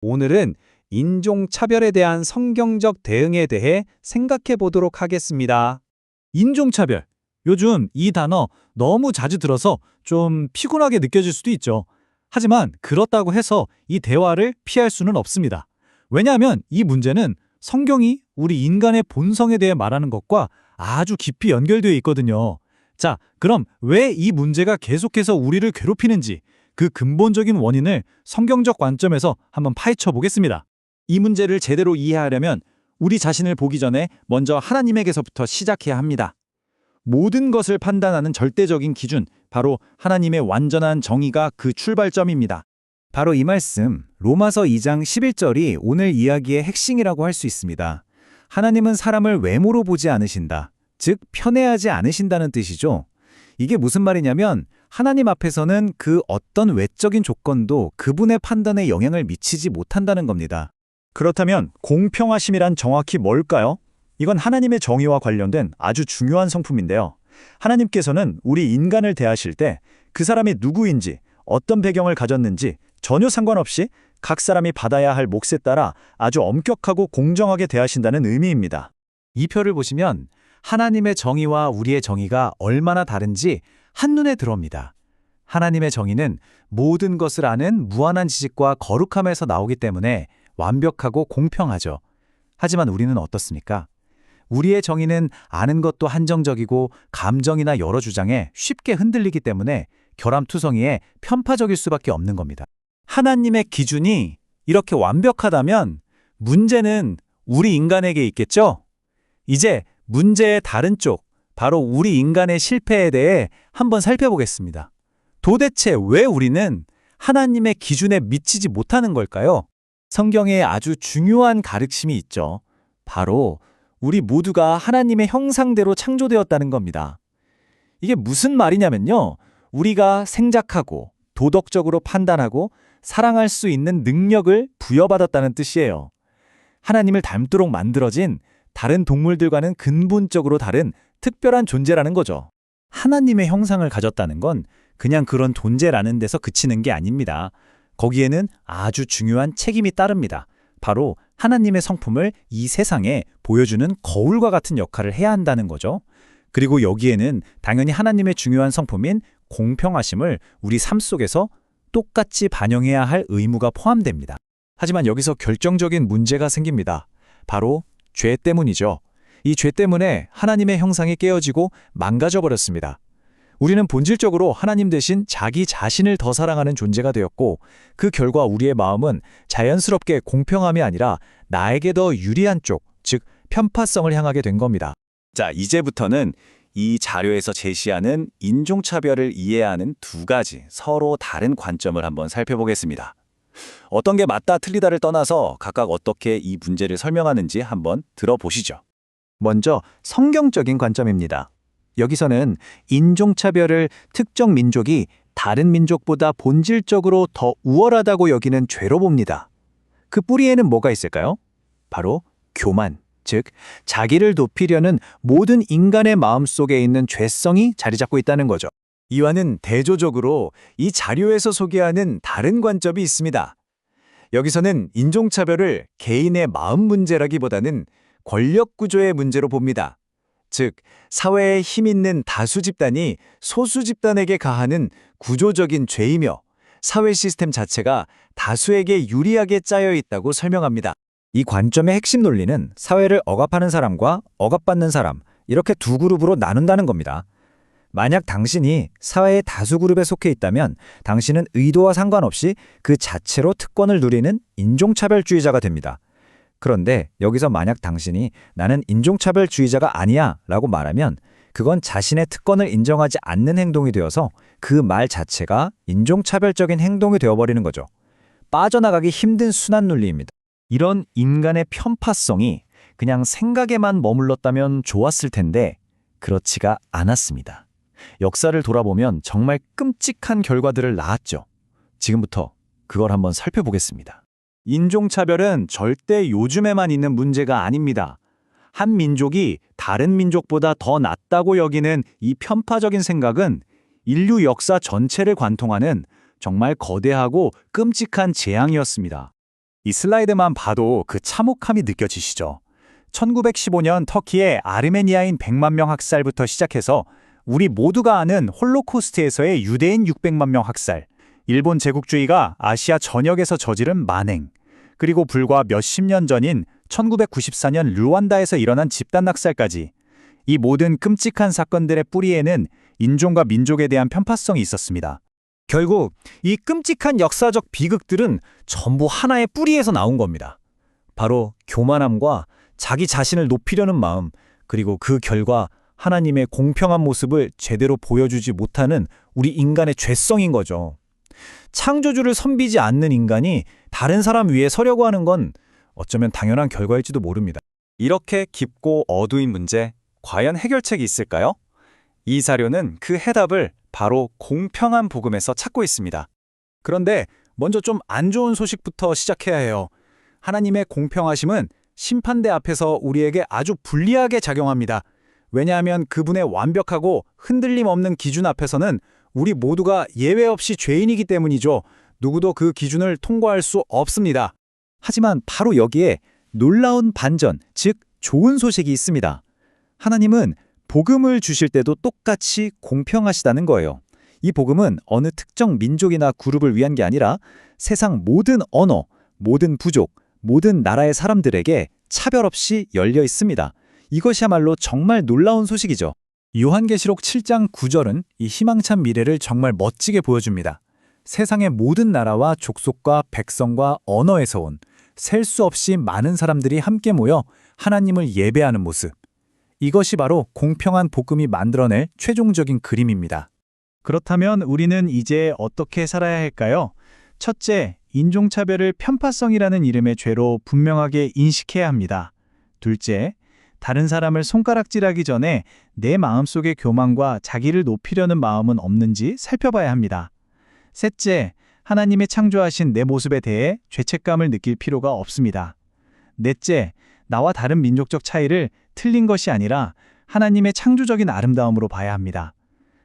오늘은 인종차별에 대한 성경적 대응에 대해 생각해 보도록 하겠습니다. 인종차별. 요즘 이 단어 너무 자주 들어서 좀 피곤하게 느껴질 수도 있죠. 하지만 그렇다고 해서 이 대화를 피할 수는 없습니다. 왜냐하면 이 문제는 성경이 우리 인간의 본성에 대해 말하는 것과 아주 깊이 연결되어 있거든요. 자, 그럼 왜 이 문제가 계속해서 우리를 괴롭히는지 그 근본적인 원인을 성경적 관점에서 한번 파헤쳐 보겠습니다. 이 문제를 제대로 이해하려면 우리 자신을 보기 전에 먼저 하나님에게서부터 시작해야 합니다. 모든 것을 판단하는 절대적인 기준, 바로 하나님의 완전한 정의가 그 출발점입니다. 바로 이 말씀, 로마서 2장 11절이 오늘 이야기의 핵심이라고 할 수 있습니다. 하나님은 사람을 외모로 보지 않으신다. 즉, 편애하지 않으신다는 뜻이죠. 이게 무슨 말이냐면 하나님 앞에서는 그 어떤 외적인 조건도 그분의 판단에 영향을 미치지 못한다는 겁니다. 그렇다면 공평하심이란 정확히 뭘까요? 이건 하나님의 정의와 관련된 아주 중요한 성품인데요. 하나님께서는 우리 인간을 대하실 때 그 사람이 누구인지, 어떤 배경을 가졌는지 전혀 상관없이 각 사람이 받아야 할 몫에 따라 아주 엄격하고 공정하게 대하신다는 의미입니다. 이 표를 보시면 하나님의 정의와 우리의 정의가 얼마나 다른지 한눈에 들어옵니다. 하나님의 정의는 모든 것을 아는 무한한 지식과 거룩함에서 나오기 때문에 완벽하고 공평하죠. 하지만 우리는 어떻습니까? 우리의 정의는 아는 것도 한정적이고 감정이나 여러 주장에 쉽게 흔들리기 때문에 결함투성이에 편파적일 수밖에 없는 겁니다. 하나님의 기준이 이렇게 완벽하다면 문제는 우리 인간에게 있겠죠? 이제 문제의 다른 쪽, 바로 우리 인간의 실패에 대해 한번 살펴보겠습니다. 도대체 왜 우리는 하나님의 기준에 미치지 못하는 걸까요? 성경에 아주 중요한 가르침이 있죠. 바로 우리 모두가 하나님의 형상대로 창조되었다는 겁니다. 이게 무슨 말이냐면요. 우리가 생각하고 도덕적으로 판단하고 사랑할 수 있는 능력을 부여받았다는 뜻이에요. 하나님을 닮도록 만들어진 다른 동물들과는 근본적으로 다른 특별한 존재라는 거죠. 하나님의 형상을 가졌다는 건 그냥 그런 존재라는 데서 그치는 게 아닙니다. 거기에는 아주 중요한 책임이 따릅니다. 바로 하나님의 성품을 이 세상에 보여주는 거울과 같은 역할을 해야 한다는 거죠. 그리고 여기에는 당연히 하나님의 중요한 성품인 공평하심을 우리 삶 속에서 똑같이 반영해야 할 의무가 포함됩니다. 하지만 여기서 결정적인 문제가 생깁니다. 바로 죄 때문이죠. 이 죄 때문에 하나님의 형상이 깨어지고 망가져 버렸습니다. 우리는 본질적으로 하나님 대신 자기 자신을 더 사랑하는 존재가 되었고 그 결과 우리의 마음은 자연스럽게 공평함이 아니라 나에게 더 유리한 쪽, 즉 편파성을 향하게 된 겁니다. 자, 이제부터는 이 자료에서 제시하는 인종차별을 이해하는 두 가지 서로 다른 관점을 한번 살펴보겠습니다. 어떤 게 맞다 틀리다를 떠나서 각각 어떻게 이 문제를 설명하는지 한번 들어보시죠. 먼저 성경적인 관점입니다. 여기서는 인종차별을 특정 민족이 다른 민족보다 본질적으로 더 우월하다고 여기는 죄로 봅니다. 그 뿌리에는 뭐가 있을까요? 바로 교만, 즉 자기를 높이려는 모든 인간의 마음속에 있는 죄성이 자리 잡고 있다는 거죠. 이와는 대조적으로 이 자료에서 소개하는 다른 관점이 있습니다. 여기서는 인종차별을 개인의 마음 문제라기보다는 권력 구조의 문제로 봅니다. 즉, 사회에 힘 있는 다수 집단이 소수 집단에게 가하는 구조적인 죄이며 사회 시스템 자체가 다수에게 유리하게 짜여 있다고 설명합니다. 이 관점의 핵심 논리는 사회를 억압하는 사람과 억압받는 사람, 이렇게 두 그룹으로 나눈다는 겁니다. 만약 당신이 사회의 다수 그룹에 속해 있다면 당신은 의도와 상관없이 그 자체로 특권을 누리는 인종차별주의자가 됩니다. 그런데 여기서 만약 당신이 나는 인종차별주의자가 아니야 라고 말하면 그건 자신의 특권을 인정하지 않는 행동이 되어서 그 말 자체가 인종차별적인 행동이 되어버리는 거죠. 빠져나가기 힘든 순환 논리입니다. 이런 인간의 편파성이 그냥 생각에만 머물렀다면 좋았을 텐데 그렇지가 않았습니다. 역사를 돌아보면 정말 끔찍한 결과들을 낳았죠. 지금부터 그걸 한번 살펴보겠습니다. 인종차별은 절대 요즘에만 있는 문제가 아닙니다. 한 민족이 다른 민족보다 더 낫다고 여기는 이 편파적인 생각은 인류 역사 전체를 관통하는 정말 거대하고 끔찍한 재앙이었습니다. 이 슬라이드만 봐도 그 참혹함이 느껴지시죠? 1915년 터키의 아르메니아인 100만 명 학살부터 시작해서 우리 모두가 아는 홀로코스트에서의 유대인 600만 명 학살, 일본 제국주의가 아시아 전역에서 저지른 만행, 그리고 불과 몇십 년 전인 1994년 르완다에서 일어난 집단 낙살까지 이 모든 끔찍한 사건들의 뿌리에는 인종과 민족에 대한 편파성이 있었습니다. 결국 이 끔찍한 역사적 비극들은 전부 하나의 뿌리에서 나온 겁니다. 바로 교만함과 자기 자신을 높이려는 마음, 그리고 그 결과 하나님의 공평한 모습을 제대로 보여주지 못하는 우리 인간의 죄성인 거죠. 창조주를 섬기지 않는 인간이 다른 사람 위에 서려고 하는 건 어쩌면 당연한 결과일지도 모릅니다. 이렇게 깊고 어두운 문제, 과연 해결책이 있을까요? 이 자료는 그 해답을 바로 공평한 복음에서 찾고 있습니다. 그런데 먼저 좀 안 좋은 소식부터 시작해야 해요. 하나님의 공평하심은 심판대 앞에서 우리에게 아주 불리하게 작용합니다. 왜냐하면 그분의 완벽하고 흔들림 없는 기준 앞에서는 우리 모두가 예외 없이 죄인이기 때문이죠. 누구도 그 기준을 통과할 수 없습니다. 하지만 바로 여기에 놀라운 반전, 즉 좋은 소식이 있습니다. 하나님은 복음을 주실 때도 똑같이 공평하시다는 거예요. 이 복음은 어느 특정 민족이나 그룹을 위한 게 아니라 세상 모든 언어, 모든 부족, 모든 나라의 사람들에게 차별 없이 열려 있습니다. 이것이야말로 정말 놀라운 소식이죠. 요한계시록 7장 9절은 이 희망찬 미래를 정말 멋지게 보여줍니다. 세상의 모든 나라와 족속과 백성과 언어에서 온 셀 수 없이 많은 사람들이 함께 모여 하나님을 예배하는 모습. 이것이 바로 공평한 복음이 만들어낼 최종적인 그림입니다. 그렇다면 우리는 이제 어떻게 살아야 할까요? 첫째, 인종차별을 편파성이라는 이름의 죄로 분명하게 인식해야 합니다. 둘째, 다른 사람을 손가락질하기 전에 내 마음속의 교만과 자기를 높이려는 마음은 없는지 살펴봐야 합니다. 셋째, 하나님의 창조하신 내 모습에 대해 죄책감을 느낄 필요가 없습니다. 넷째, 나와 다른 민족적 차이를 틀린 것이 아니라 하나님의 창조적인 아름다움으로 봐야 합니다.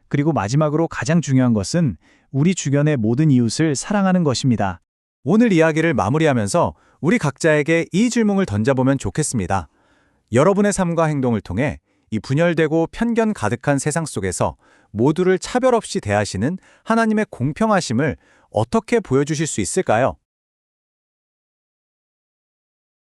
그리고 마지막으로 가장 중요한 것은 우리 주변의 모든 이웃을 사랑하는 것입니다. 오늘 이야기를 마무리하면서 우리 각자에게 이 질문을 던져보면 좋겠습니다. 여러분의 삶과 행동을 통해 이 분열되고 편견 가득한 세상 속에서 모두를 차별 없이 대하시는 하나님의 공평하심을 어떻게 보여주실 수 있을까요?